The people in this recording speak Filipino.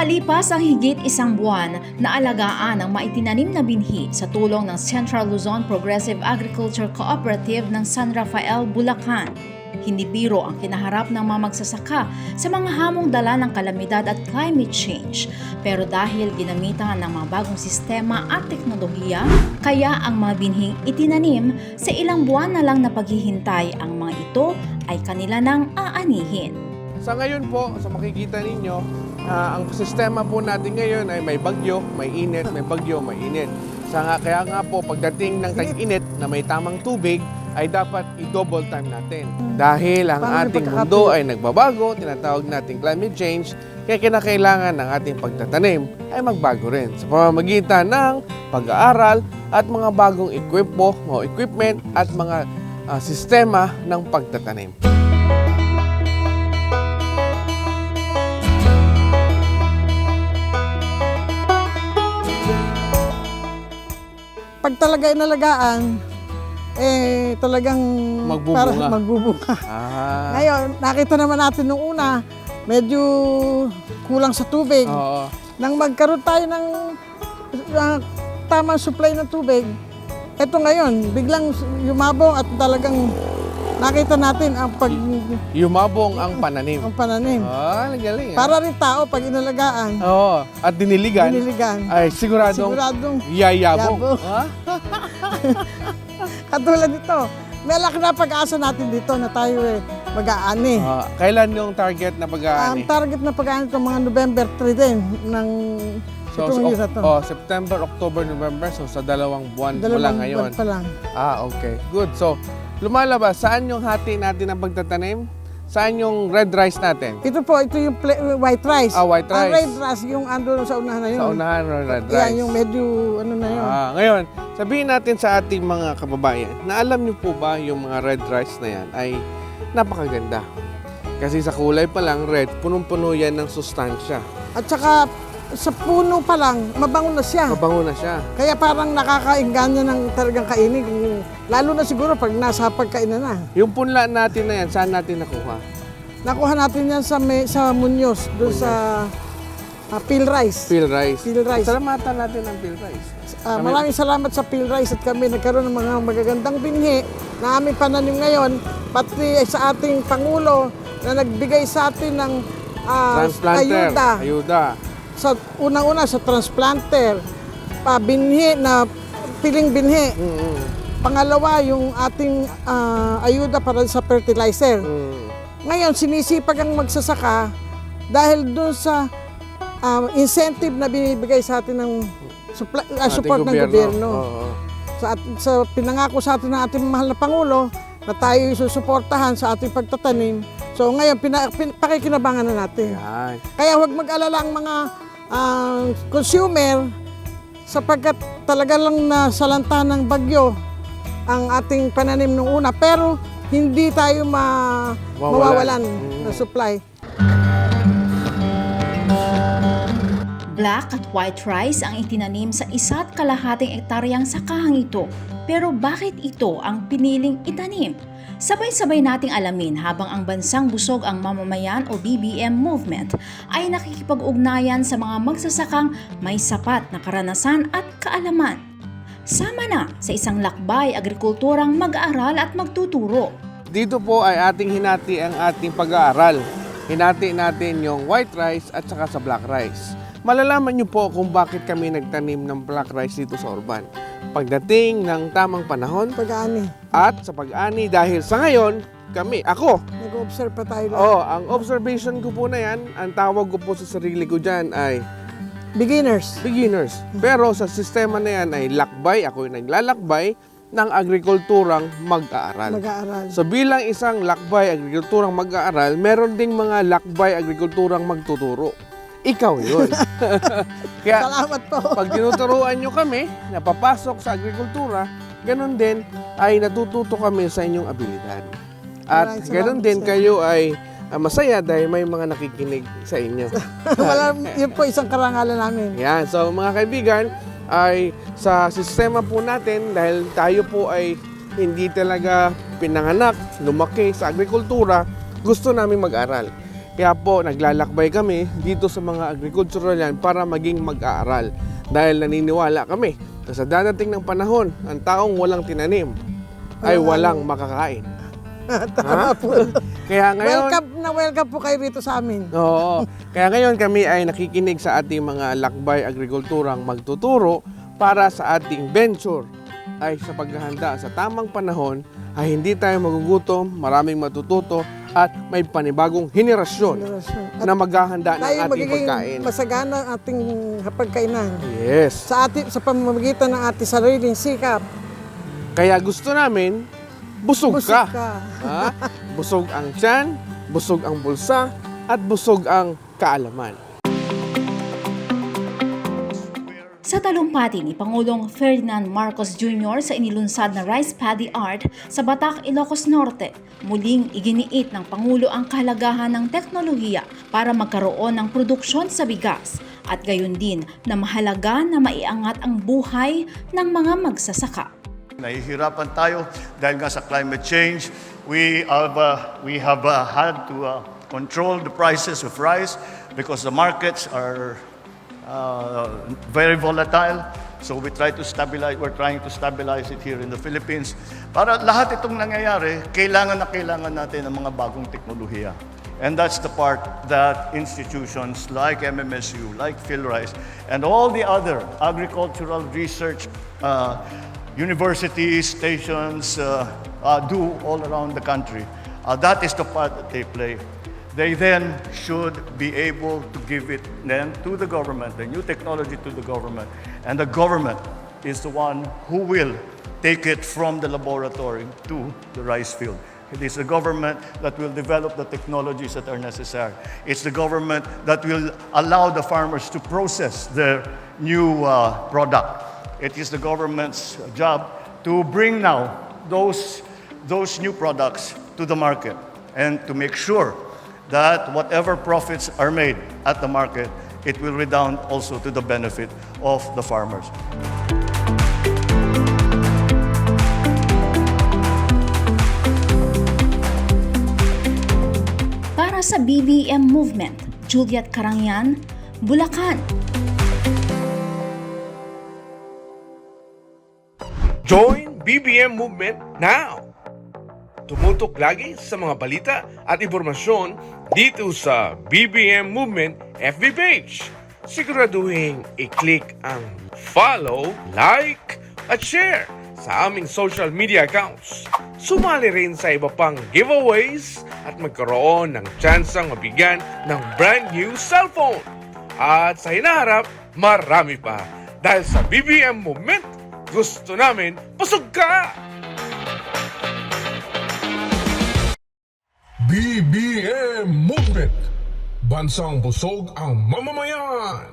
Makalipas ang higit isang buwan na alagaan ang maitinanim na binhi sa tulong ng Central Luzon Progressive Agriculture Cooperative ng San Rafael, Bulacan. Hindi biro ang kinaharap ng mga magsasaka sa mga hamong dala ng kalamidad at climate change. Pero dahil ginamitan ng mga bagong sistema at teknolohiya, kaya ang mga binhing itinanim sa ilang buwan na lang na paghihintay, ang mga ito ay kanila nang aanihin. Sa ngayon po, sa makikita ninyo, ang sistema po natin ngayon ay may bagyo, may init, may bagyo, may init. Kaya nga po, pagdating ng tag-init na may tamang tubig, ay dapat i-double time natin. Dahil ang ating mundo ay nagbabago, tinatawag nating climate change, kaya kinakailangan ng ating pagtatanim ay magbago rin sa pamamagitan ng pag-aaral at mga bagong equipment at mga sistema ng pagtatanim. Pag talaga inalagaan, talagang magbubunga. Ngayon, nakita naman natin nung una, medyo kulang sa tubig. Oo. Nang magkaroon tayo ng tamang supply ng tubig, eto ngayon, biglang yumabong at talagang nakita natin ang Yumabong ang pananim. pananim. Galing. Para rin tao, pag inalagaan, Oo. At diniligan, ay siguradong yayabong. Katulad nito, may laki na pag-asa natin dito na tayo mag-aani. Kailan yung target na pag-aani? Ang target na pag-aani ito mga November 3 din ng itong year na to. September, October, November. So sa dalawang buwan pa lang Dalawang ngayon. buwan pa lang. Okay. Good. So lumalabas, saan yung hati natin ang pagtatanim? Saan yung red rice natin? Ito po, ito yung white rice. White rice. Ang red rice, yung ando sa unahan na yun. Sa unahan ng red rice. Yan, yung medyo ano na yun. Ngayon, sabihin natin sa ating mga kababayan, na alam niyo po ba yung mga red rice na yan ay napakaganda. Kasi sa kulay pa lang, red, punong-puno yan ng sustansya. At saka, sa puno pa lang, mabango na siya. Mabango na siya. Kaya parang nakakaingganyo ng talagang kainin. Lalo na siguro pag nasa pagkainan na. Yung punla natin na yan, saan natin nakuha? Nakuha natin yan sa Muñoz, doon sa Peel Rice. Peel rice. Peel rice. Salamatan natin ang peel rice. Maraming salamat sa Peel Rice at kami nagkaroon ng mga magagandang binhi na aming pananim ngayon, pati sa ating Pangulo na nagbigay sa atin ng Transplanter. Ayuda. Sa unang-una sa transplanter, binhi na piling binhi. Pangalawa, yung ating ayuda para sa fertilizer. Ngayon, sinisipag ang magsasaka dahil doon sa incentive na binibigay sa atin ng support ng gobyerno. Sa pinangako sa atin ng ating mahal na Pangulo na tayo susuportahan sa ating pagtatanim. So ngayon, pakikinabangan na natin. Yan. Kaya huwag mag-alala ang mga consumer sapagkat talaga lang nasalanta ng bagyo ang ating pananim nung una. Pero hindi tayo mawawalan ng supply. Black at white rice ang itinanim sa 1.5 ektaryang sakahang ito. Pero bakit ito ang piniling itanim? Sabay-sabay nating alamin habang ang Bansang Busog ang Mamamayan o BBM movement ay nakikipag-ugnayan sa mga magsasakang may sapat na karanasan at kaalaman. Sama na sa isang lakbay agrikulturang mag-aaral at magtuturo. Dito po ay ating hinati ang ating pag-aaral. Hinati natin yung white rice at saka sa black rice. Malalaman niyo po kung bakit kami nagtanim ng black rice dito sa Orban. Pagdating ng tamang panahon, Pag-aani. at sa pag-ani dahil sa ngayon, ako. Nag-observe pa tayo. Ang observation ko po na yan, ang tawag ko po sa sarili ko dyan ay Beginners. Pero sa sistema na yan ay lakbay, ako yung naglalakbay ng agrikulturang mag-aaral. So bilang isang lakbay agrikulturang mag-aaral, meron ding mga lakbay agrikulturang magtuturo. Ikaw yun. Kaya Salamat po. pag tinuturuan nyo kami na papasok sa agrikultura, ganun din ay natututo kami sa inyong abilidad. At ganun din kayo ay masaya dahil may mga nakikinig sa inyo. Yun po isang karangalan namin. Yan. So mga kaibigan, ay sa sistema po natin dahil tayo po ay hindi talaga pinanganak, lumaki sa agrikultura, gusto namin mag-aral. Kaya po, naglalakbay kami dito sa mga agricultural yan para maging mag-aaral. Dahil naniniwala kami na sa dadating ng panahon, ang taong walang tinanim ay walang makakain. Tama po. Kaya ngayon, Welcome po kayo rito sa amin. oo, kaya ngayon kami ay nakikinig sa ating mga lakbay agrikulturang magtuturo para sa ating venture ay sa paghahanda sa tamang panahon ay hindi tayo magugutom, maraming matututo at may panibagong henerasyon At na maghahanda ng tayo ating magiging pagkain. masagana ang ating pagkainan. Yes. Sa pamamagitan ng ating sariling sikap. Kaya gusto namin, busog Busog ka. ka. Ha? Busog ang tiyan, busog ang bulsa, at busog ang kaalaman. Sa talumpati ni Pangulong Ferdinand Marcos Jr. sa inilunsad na Rice Paddy Art sa Batac, Ilocos Norte, muling iginiit ng Pangulo ang kahalagahan ng teknolohiya para magkaroon ng produksyon sa bigas at gayon din na mahalaga na maiangat ang buhay ng mga magsasaka. Nahihirapan tayo dahil nga sa climate change. We have had to control the prices of rice because the markets are very volatile. So we're trying to stabilize it here in the Philippines. Para lahat itong nangyayari, kailangan natin ng mga bagong teknolohiya. And that's the part that institutions like MMSU, like PhilRice, and all the other agricultural research universities, stations do all around the country. That is the part that they play. They then should be able to give it then to the government, the new technology to the government. And the government is the one who will take it from the laboratory to the rice field. It is the government that will develop the technologies that are necessary. It's the government that will allow the farmers to process their new product. It is the government's job to bring now those new products to the market and to make sure that whatever profits are made at the market, it will redound also to the benefit of the farmers. Para sa BBM Movement, Juliet Carangyan, Bulacan. Join BBM Movement now! Tumutok lagi sa mga balita at impormasyon dito sa BBM Movement FB page. Siguraduhin i-click ang follow, like, at share sa aming social media accounts. Sumali rin sa iba pang giveaways at magkaroon ng tsansang mabigyan ng brand new cellphone. At sa hinaharap, marami pa. Dahil sa BBM Movement, gusto namin busog ka! BBM Movement. Bansang busog ang mamamayan.